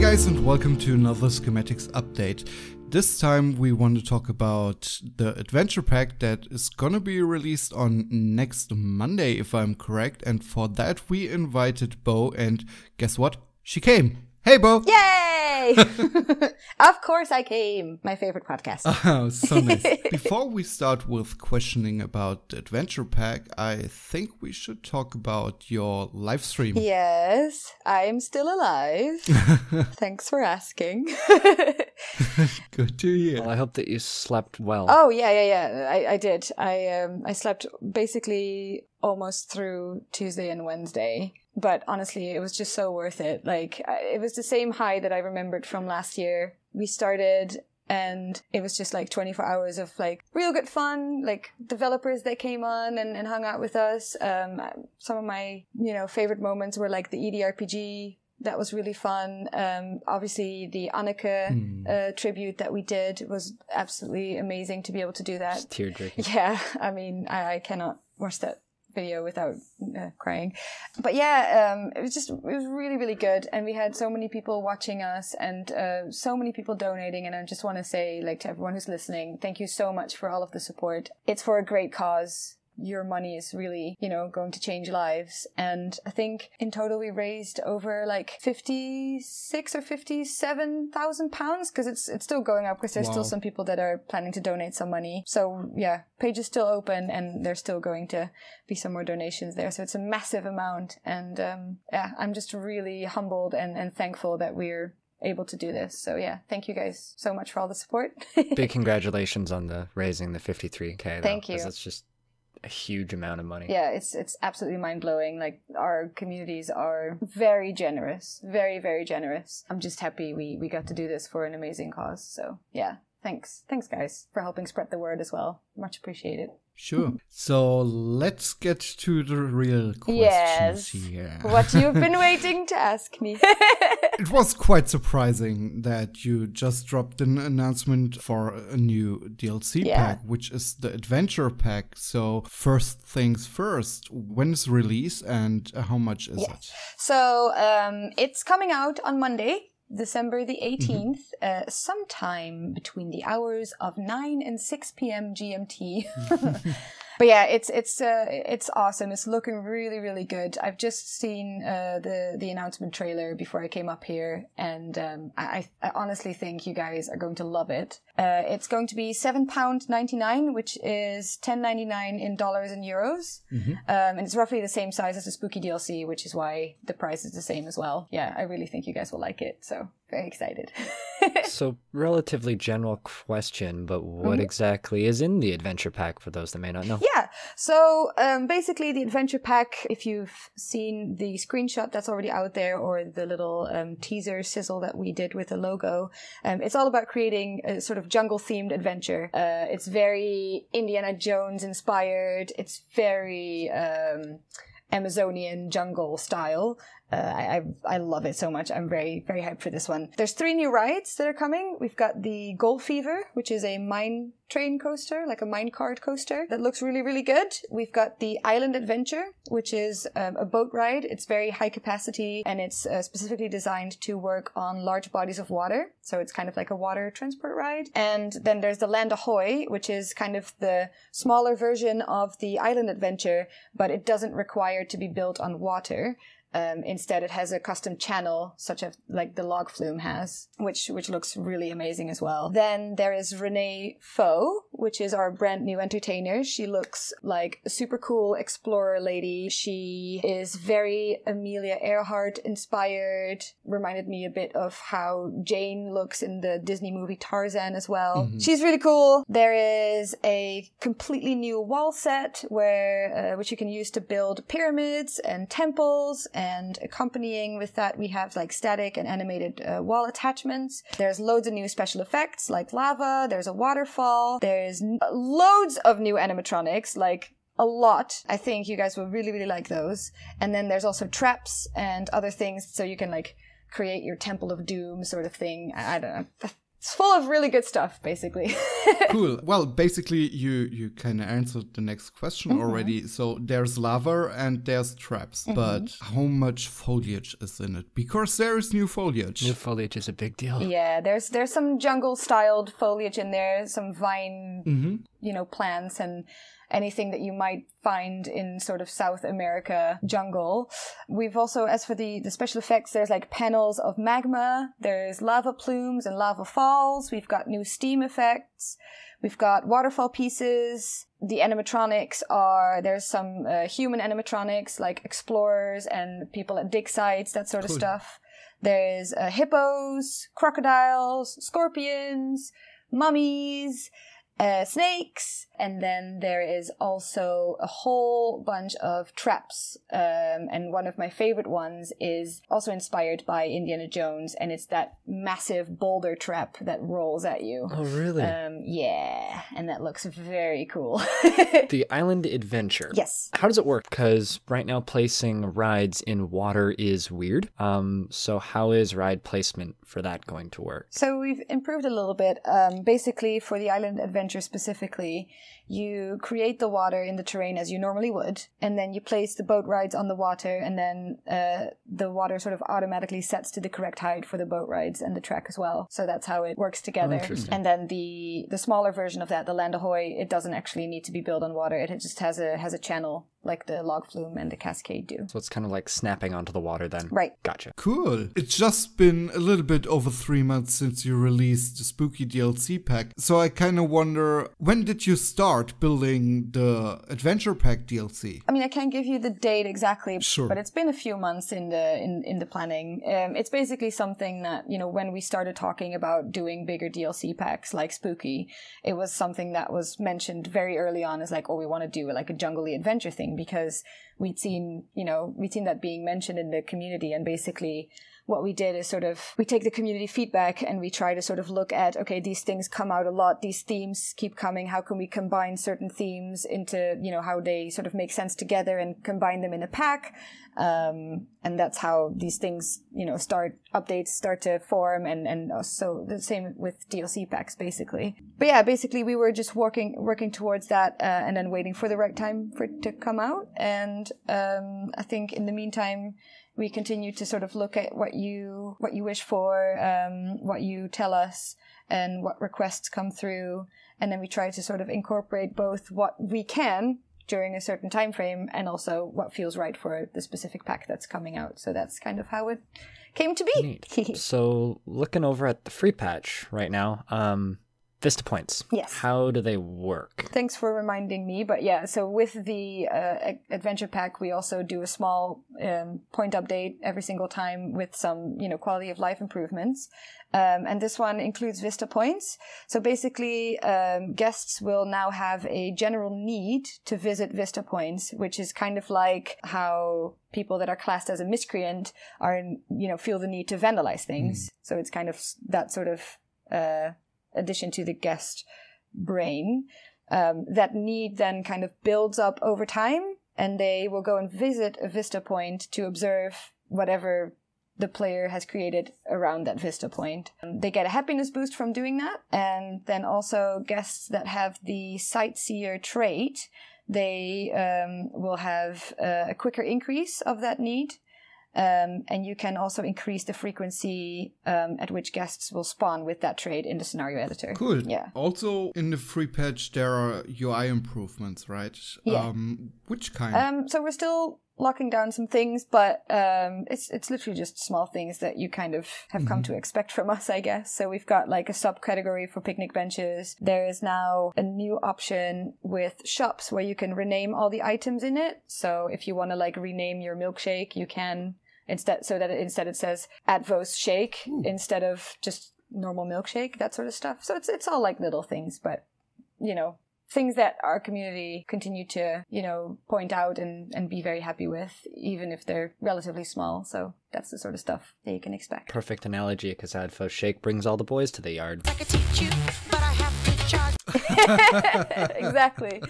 guys, and welcome to another Schematics update. This time we want to talk about the adventure pack that is gonna be released on next Monday, if I'm correct, and for that we invited Bo, and guess what? She came! Hey Bo! Yay! Of course I came! My favorite podcast. Oh, so nice. Before we start with questioning about the adventure pack, I think we should talk about your live stream. Yes, I'm still alive. Thanks for asking. Good to hear. Well, I hope that you slept well. Oh, yeah. I did. I slept basically almost through Tuesday and Wednesday. But honestly, it was just so worth it. Like, it was the same high that I remembered from last year. We started and it was just like 24 hours of like real good fun, like developers that came on and hung out with us. Some of my, favorite moments were like the EDRPG. That was really fun. Obviously, the Anneke tribute that we did was absolutely amazing to be able to do that. Just tear-jerking. Yeah, I mean, I cannot watch that video without crying. But yeah, it was really, really good. And we had so many people watching us and so many people donating. And I just want to say, like, to everyone who's listening, thank you so much for all of the support. It's for a great cause. Your money is really, going to change lives. And I think in total we raised over like 56 or 57,000 pounds, because it's still going up, because there's still some people that are planning to donate some money. So yeah, page is still open and there's still going to be some more donations there. So it's a massive amount. And I'm just really humbled and thankful that we're able to do this. So yeah, thank you guys so much for all the support. Big congratulations on raising the 53K. Though, thank you. That's just a huge amount of money. Yeah, it's absolutely mind-blowing. Like, our communities are very generous, very, very generous. I'm just happy we got to do this for an amazing cause. So yeah, thanks guys for helping spread the word as well. Much appreciated. Sure. So let's get to the real questions here. What you've been waiting to ask me. It was quite surprising that you just dropped an announcement for a new DLC pack, which is the adventure pack. So first things first, when is release and how much is it? So it's coming out on Monday, December the 18th, sometime between the hours of 9 and 6 p.m. GMT. But yeah, it's awesome. It's looking really, really good. I've just seen the announcement trailer before I came up here, and I honestly think you guys are going to love it. It's going to be £7.99, which is $10.99 in dollars and euros. And it's roughly the same size as the Spooky DLC, which is why the price is the same as well. Yeah, I really think you guys will like it. So very excited. So relatively general question, but what exactly is in the adventure pack for those that may not know? Yeah, so basically the adventure pack, if you've seen the screenshot that's already out there, or the little teaser sizzle that we did with the logo, it's all about creating a sort of jungle-themed adventure. It's very Indiana Jones inspired. It's very Amazonian jungle style. I love it so much. I'm very, very hyped for this one. There's 3 new rides that are coming. We've got the Gold Fever, which is a mine train coaster, like a mine cart coaster. That looks really, really good. We've got the Island Adventure, which is a boat ride. It's very high capacity, and it's specifically designed to work on large bodies of water. So it's kind of like a water transport ride. And then there's the Land Ahoy, which is kind of the smaller version of the Island Adventure, but it doesn't require to be built on water. Instead, it has a custom channel, such as like the log flume has, which looks really amazing as well. Then there is Renee Foe, which is our brand new entertainer. She looks like a super cool explorer lady. She is very Amelia Earhart inspired. Reminded me a bit of how Jane looks in the Disney movie Tarzan as well. She's really cool. There is a completely new wall set which you can use to build pyramids and temples. And accompanying with that, we have like static and animated wall attachments. There's loads of new special effects like lava. There's a waterfall. There's loads of new animatronics, like a lot. I think you guys will really, really like those. And then there's also traps and other things, so you can like create your Temple of Doom sort of thing. I don't know. It's full of really good stuff, basically. Cool. Well, basically, you kind of answered the next question already. So there's lava and there's traps, but how much foliage is in it? Because there is new foliage. New foliage is a big deal. Yeah, there's some jungle-styled foliage in there, some vine, plants and anything that you might find in sort of South America jungle. We've also, as for the special effects, there's like panels of magma, there's lava plumes and lava falls, we've got new steam effects, we've got waterfall pieces. The animatronics there's some human animatronics like explorers and people at dig sites, that sort of stuff. There's hippos, crocodiles, scorpions, mummies, snakes, and then there is also a whole bunch of traps, and one of my favorite ones is also inspired by Indiana Jones, and it's that massive boulder trap that rolls at you. Oh, really? Yeah, and that looks very cool. The Island Adventure. Yes. How does it work? Because right now placing rides in water is weird. So how is ride placement for that going to work? So we've improved a little bit. Basically, for the Island Adventure specifically, you create the water in the terrain as you normally would, and then you place the boat rides on the water, and then the water sort of automatically sets to the correct height for the boat rides and the track as well. So that's how it works together. And then the smaller version of that, the Land Ahoy, it doesn't actually need to be built on water. It just has a channel like the log flume and the cascade do. So it's kind of like snapping onto the water then. Right. Gotcha. Cool. It's just been a little bit over 3 months since you released the Spooky DLC pack. So I kind of wonder, when did you start building the Adventure Pack DLC? I mean, I can't give you the date exactly, Sure. but it's been a few months in the planning. It's basically something that, when we started talking about doing bigger DLC packs like Spooky, it was something that was mentioned very early on as like, oh, we want to do like a jungly adventure thing, because we'd seen that being mentioned in the community, and basically what we did is sort of, we take the community feedback and we try to sort of look at, okay, these things come out a lot, these themes keep coming, how can we combine certain themes into, how they sort of make sense together and combine them in a pack. And that's how these things, updates start to form, and so the same with DLC packs, basically. But yeah, basically we were just working towards that, and then waiting for the right time for it to come out. And I think in the meantime, we continue to sort of look at what you wish for, what you tell us, and what requests come through, and then we try to sort of incorporate both what we can during a certain time frame and also what feels right for the specific pack that's coming out. So that's kind of how it came to be. So looking over at the free patch right now, Vista points. Yes. How do they work? Thanks for reminding me. But yeah, so with the adventure pack, we also do a small point update every single time with some, quality of life improvements. And this one includes Vista points. So basically, guests will now have a general need to visit Vista points, which is kind of like how people that are classed as a miscreant are, feel the need to vandalize things. So it's kind of that sort of addition to the guest brain. That need then kind of builds up over time, and they will go and visit a Vista point to observe whatever the player has created around that Vista point. They get a happiness boost from doing that, and then also guests that have the Sightseer trait, they will have a quicker increase of that need. And you can also increase the frequency at which guests will spawn with that trait in the scenario editor. Cool. Yeah. Also, in the free patch, there are UI improvements, right? Yeah. Which kind? So we're still locking down some things, but it's literally just small things that you kind of have come to expect from us, I guess. So we've got like a subcategory for picnic benches. There is now a new option with shops where you can rename all the items in it. So if you want to like rename your milkshake, you can instead it says Advos Shake instead of just normal milkshake, that sort of stuff. So it's all like little things, but things that our community continue to, point out and be very happy with, even if they're relatively small. So that's the sort of stuff that you can expect. Perfect analogy, because Adfo Shake brings all the boys to the yard. I could teach you, but I have to charge. Exactly.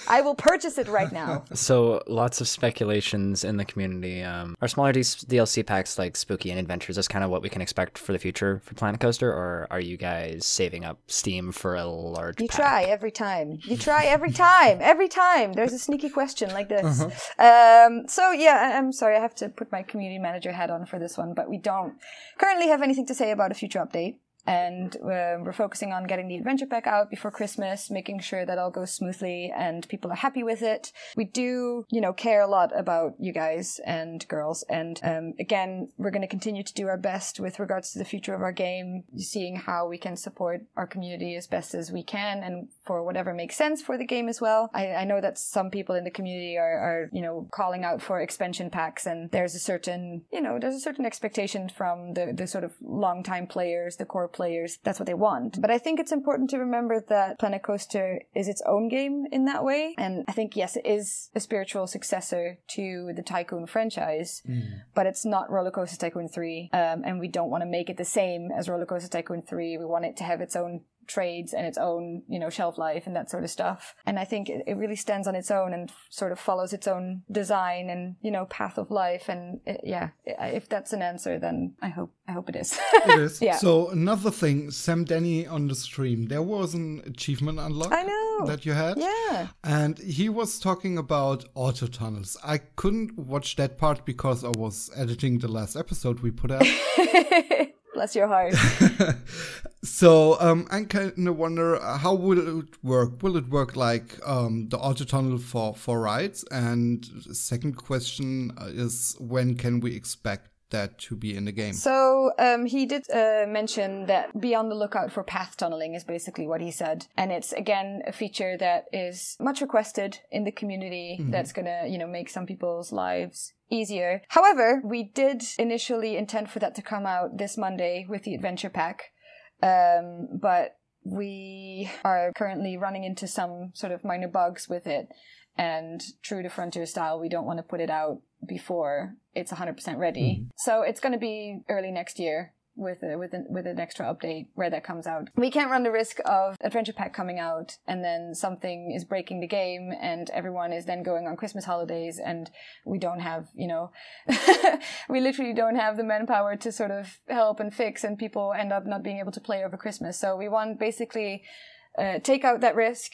I will purchase it right now. So lots of speculations in the community. Are smaller DLC packs like Spooky and Adventures just kind of what we can expect for the future for Planet Coaster, or are you guys saving up steam for a large pack? You try every time. You try every time. Every time. There's a sneaky question like this. So yeah, I'm sorry, I have to put my community manager hat on for this one, but we don't currently have anything to say about a future update. And we're focusing on getting the adventure pack out before Christmas, making sure that all goes smoothly and people are happy with it. We do, care a lot about you guys and girls. And again, we're going to continue to do our best with regards to the future of our game, seeing how we can support our community as best as we can and for whatever makes sense for the game as well. I know that some people in the community are calling out for expansion packs, and there's a certain expectation from the sort of longtime players, the core players. That's what they want. But I think it's important to remember that Planet Coaster is its own game in that way. And I think, yes, it is a spiritual successor to the Tycoon franchise, but it's not Roller Coaster Tycoon 3. And we don't want to make it the same as Roller Coaster Tycoon 3. We want it to have its own trades and its own, shelf life and that sort of stuff. And I think it really stands on its own and sort of follows its own design and, path of life. And if that's an answer, then I hope it is. It is. Yeah. So another thing, Sam Denny on the stream, there was an achievement unlock that you had. Yeah. And he was talking about auto tunnels. I couldn't watch that part because I was editing the last episode we put out. Bless your heart. So I kind of wonder, how will it work? Will it work like the auto tunnel for rides? And second question is, when can we expect that to be in the game? So he did mention that be on the lookout for path tunneling is basically what he said. And it's, again, a feature that is much requested in the community that's going to, make some people's lives easier. However, we did initially intend for that to come out this Monday with the adventure pack. But we are currently running into some sort of minor bugs with it. And true to Frontier style, we don't want to put it out before it's 100% ready. So it's going to be early next year with an extra update where that comes out. We can't run the risk of Adventure Pack coming out and then something is breaking the game and everyone is then going on Christmas holidays and we don't have, we literally don't have the manpower to sort of help and fix, and people end up not being able to play over Christmas. So we want basically take out that risk,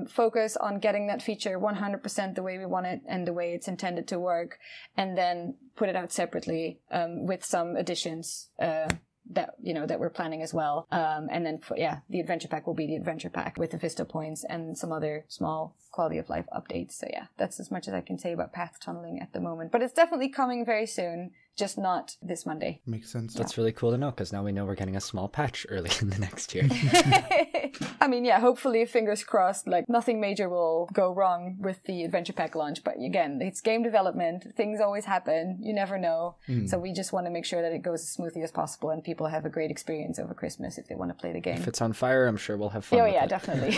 focus on getting that feature 100% the way we want it and the way it's intended to work, and then put it out separately with some additions that we're planning as well. And then the adventure pack will be the adventure pack with the Vista points and some other small quality of life updates. So yeah, that's as much as I can say about path tunneling at the moment. But it's definitely coming very soon, just not this Monday. Makes sense. That's really cool to know, because now we know we're getting a small patch early in the next year. I mean, yeah, hopefully, fingers crossed, like nothing major will go wrong with the adventure pack launch. But again, it's game development. Things always happen. You never know. So we just want to make sure that it goes as smoothly as possible and people have a great experience over Christmas if they want to play the game. If it's on fire, I'm sure we'll have fun. Oh, with yeah, it. Definitely.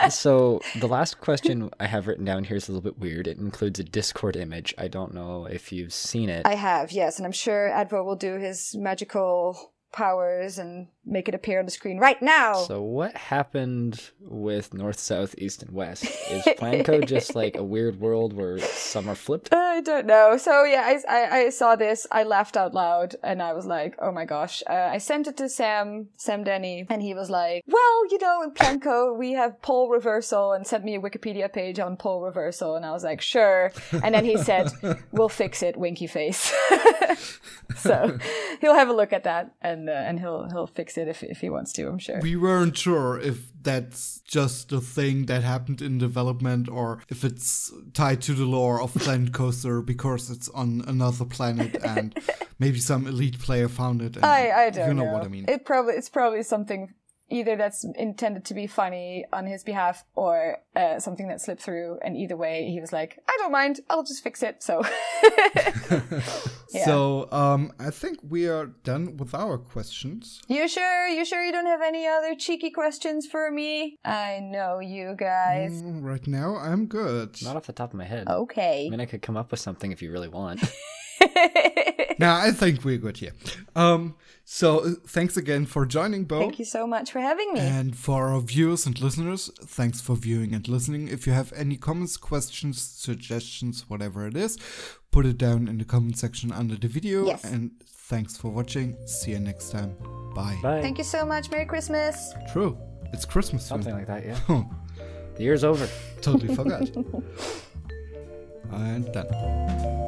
So the last question I have written down here is a little bit weird. It includes a Discord image. I don't know if you've seen it. I have, yes. And I'm sure Advo will do his magical powers and make it appear on the screen right now. So what happened with north, south, east, and west? Is Planco just like a weird world where some are flipped? I don't know. So yeah, I saw this, I laughed out loud, and I was like, oh my gosh. I sent it to Sam Denny, and he was like, well, in Planco we have pole reversal, and sent me a Wikipedia page on pole reversal, and I was like, sure. And then he said, we'll fix it, winky face. So he'll have a look at that, and he'll fix it if he wants to, I'm sure. We weren't sure if that's just a thing that happened in development or if it's tied to the lore of Planet Coaster because it's on another planet and maybe some elite player found it. And I don't know. You know what I mean. It's probably something either that's intended to be funny on his behalf or something that slipped through, and either way he was like, I don't mind, I'll just fix it. So yeah. So I think we are done with our questions. You sure you don't have any other cheeky questions for me? I know you guys. Right now I'm good. Not off the top of my head. Okay. I mean, I could come up with something if you really want. Nah, I think we're good here. So thanks again for joining, Bo. Thank you so much for having me. And for our viewers and listeners, thanks for viewing and listening. If you have any comments, questions, suggestions, whatever it is, put it down in the comment section under the video. Yes. And thanks for watching. See you next time. Bye. Bye. Thank you so much. Merry Christmas. True. It's Christmas soon. Something like that, yeah. The year's over. Totally forgot. And done.